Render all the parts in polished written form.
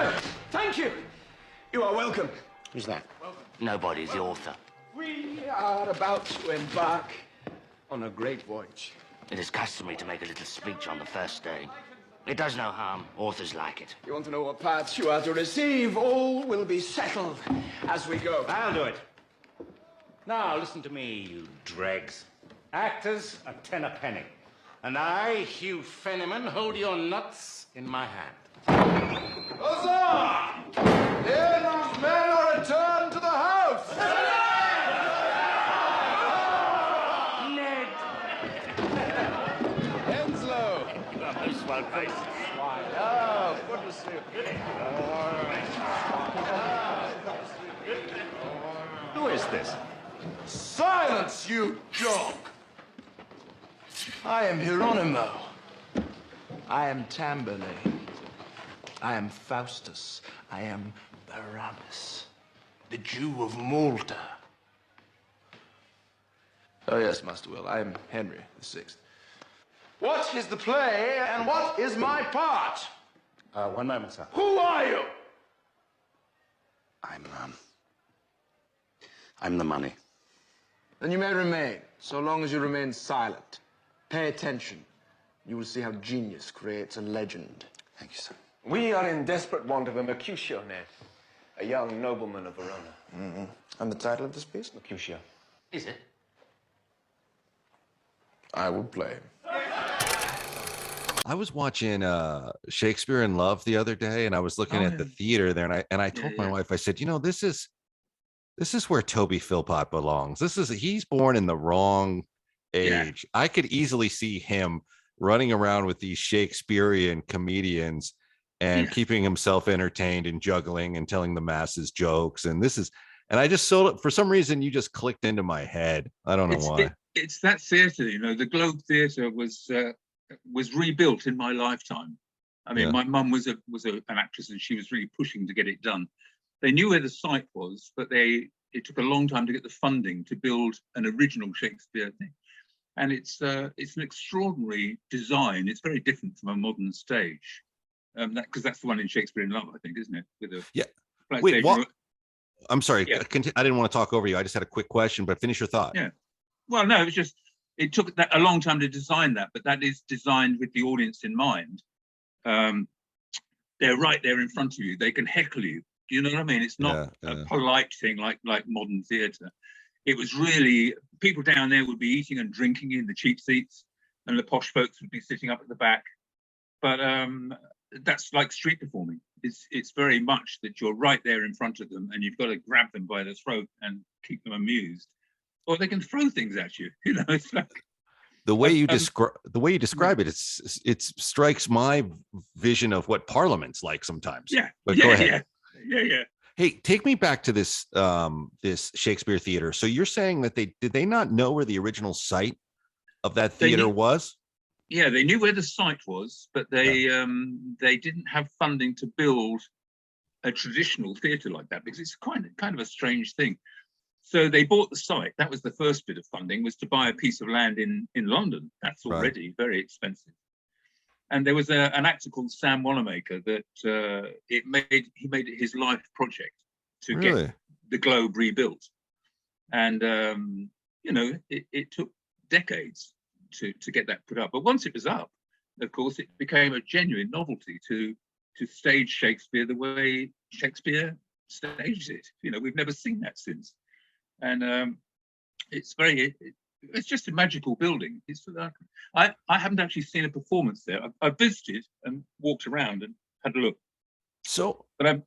Good. Thank you. You are welcome. Who's that? Welcome. Nobody's the author. We are about to embark on a great voyage. It is customary to make a little speech on the first day. It does no harm. Authors like it. You want to know what parts you are to receive? All will be settled as we go. I'll do it. Now, listen to me, you dregs. Actors, a ten a penny. And I, Hugh Fenneman, hold your nuts in my hand. Huzzah! Here those men are returned to the house! Ned! Henslow! Close one, face. Oh, good to see you. Who is this? Silence, you dog! I am Hieronymo. I am Tamburlaine. I am Faustus. I am Barabbas, the Jew of Malta. Oh, yes, Master Will. I am Henry VI. What is the play, and what is my part? One moment, sir. Who are you? I'm the money. Then you may remain, so long as you remain silent. Pay attention. You will see how genius creates a legend. Thank you, sir. We are in desperate want of a Mercutio, Ned. A young nobleman of Verona. Mm-hmm. And the title of this piece? Mercutio. Is it? I will play. I was watching Shakespeare in Love the other day, and I was looking at the theater there, and I told my wife, I said, you know, this is where Toby Philpott belongs. He's born in the wrong age. I could easily see him running around with these Shakespearean comedians and keeping himself entertained and juggling and telling the masses jokes. And I just saw it for some reason. You just clicked into my head. I don't know why. It's that theatre, you know. The Globe Theatre was rebuilt in my lifetime. I mean, my mum was an actress, and she was really pushing to get it done. They knew where the site was, but it took a long time to get the funding to build an original Shakespeare thing. And it's an extraordinary design. It's very different from a modern stage. Because that's the one in Shakespeare in Love, I think, isn't it? Wait, what? I'm sorry. I didn't want to talk over you. I just had a quick question, but finish your thought. Yeah. Well, no, it took a long time to design that, but that is designed with the audience in mind. They're right there in front of you. They can heckle you. Do you know what I mean? It's not a polite thing like modern theatre. It was really, people down there would be eating and drinking in the cheap seats, and the posh folks would be sitting up at the back. But that's like street performing. It's very much that you're right there in front of them, and you've got to grab them by the throat and keep them amused, or they can throw things at you. You know, it's like the way you describe it. It strikes my vision of what Parliament's like sometimes. Yeah. But go ahead. Yeah. Hey, take me back to this this Shakespeare theater. So you're saying that did they not know where the original site of that theater was? Yeah, they knew where the site was, but they didn't have funding to build a traditional theatre like that, because it's kind of a strange thing. So they bought the site. That was the first bit of funding, was to buy a piece of land in London. That's already very expensive. And there was an actor called Sam Wanamaker that he made it his life project to get the Globe rebuilt. And it took decades to get that put up. But once it was up, of course, it became a genuine novelty to stage Shakespeare the way Shakespeare staged it. You know, we've never seen that since. And it's just a magical building. I haven't actually seen a performance there. I visited and walked around and had a look. So, but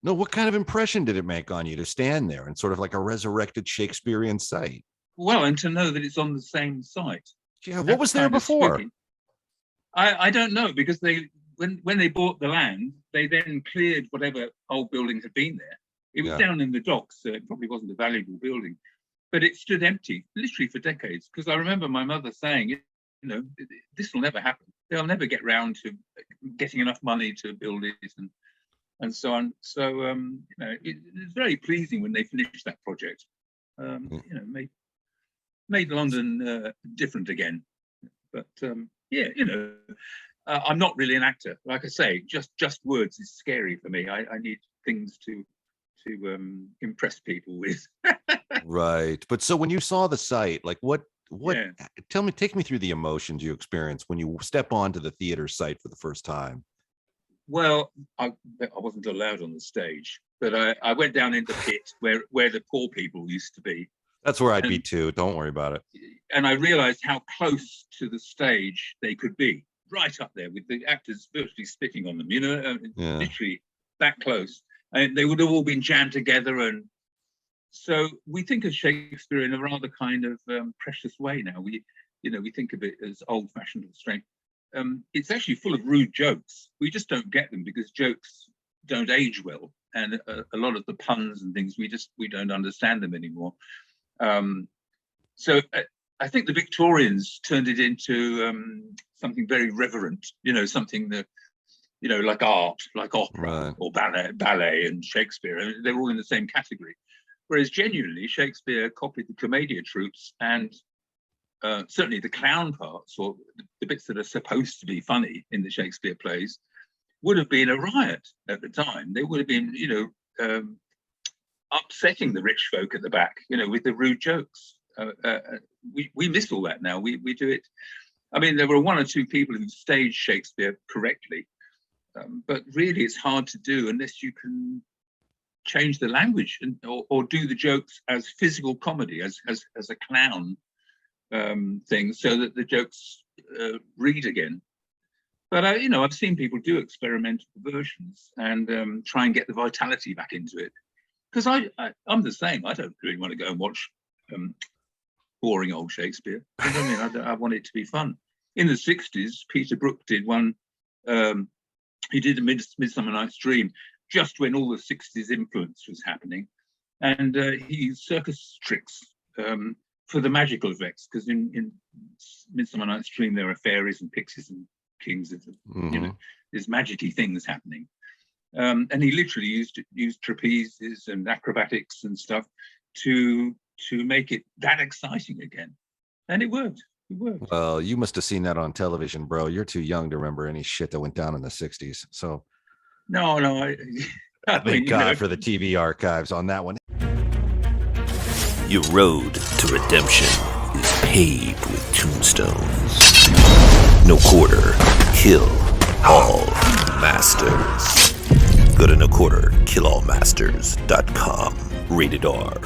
no, what kind of impression did it make on you to stand there and sort of like a resurrected Shakespearean site? Well, and to know that it's on the same site. Yeah, what was there before? I don't know, because when they bought the land, they then cleared whatever old buildings had been there. It was down in the docks, so it probably wasn't a valuable building, but it stood empty literally for decades. Because I remember my mother saying, you know, this will never happen. They'll never get round to getting enough money to build it and so on. So you know, it was very pleasing when they finished that project. You know, made London different again. But yeah, you know, I'm not really an actor. Like I say, just words is scary for me. I need things to impress people with. Right. But so when you saw the site, like what Yeah. take me through the emotions you experienced when you step onto the theater site for the first time. Well, I wasn't allowed on the stage, but I went down in the pit where the poor people used to be. That's where I'd be too. Don't worry about it. And I realized how close to the stage they could be, right up there with the actors virtually spitting on them, literally that close. And they would have all been jammed together. And so we think of Shakespeare in a rather kind of precious way now. We think of it as old-fashioned and strange. It's actually full of rude jokes. We just don't get them because jokes don't age well. And a lot of the puns and things, we don't understand them anymore. So I think the Victorians turned it into something very reverent, something that, like art, like opera, or ballet and Shakespeare. They're all in the same category. Whereas genuinely, Shakespeare copied the commedia troupes, and certainly the clown parts, or the bits that are supposed to be funny in the Shakespeare plays, would have been a riot at the time. They would have been, upsetting the rich folk at the back, with the rude jokes. We miss all that now. We do it. I mean, there were one or two people who staged Shakespeare correctly, but really it's hard to do unless you can change the language or do the jokes as physical comedy, as a clown thing, so that the jokes read again. But I've seen people do experimental versions and try and get the vitality back into it. Because I'm the same. I don't really want to go and watch boring old Shakespeare. I want it to be fun. In the 60s, Peter Brook did one. He did a Midsummer Night's Dream just when all the 60s influence was happening. And he used circus tricks for the magical effects. Because in Midsummer Night's Dream, there are fairies and pixies and kings. There's magic-y things happening. And he literally used trapezes and acrobatics and stuff to make it that exciting again. And it worked. Well, you must have seen that on television, bro. You're too young to remember any shit that went down in the 60s. So no, thank God for the TV archives on that one. Your road to redemption is paved with tombstones. No quarter, kill all masters. Go to noquarterkillallmasters.com. Rated R.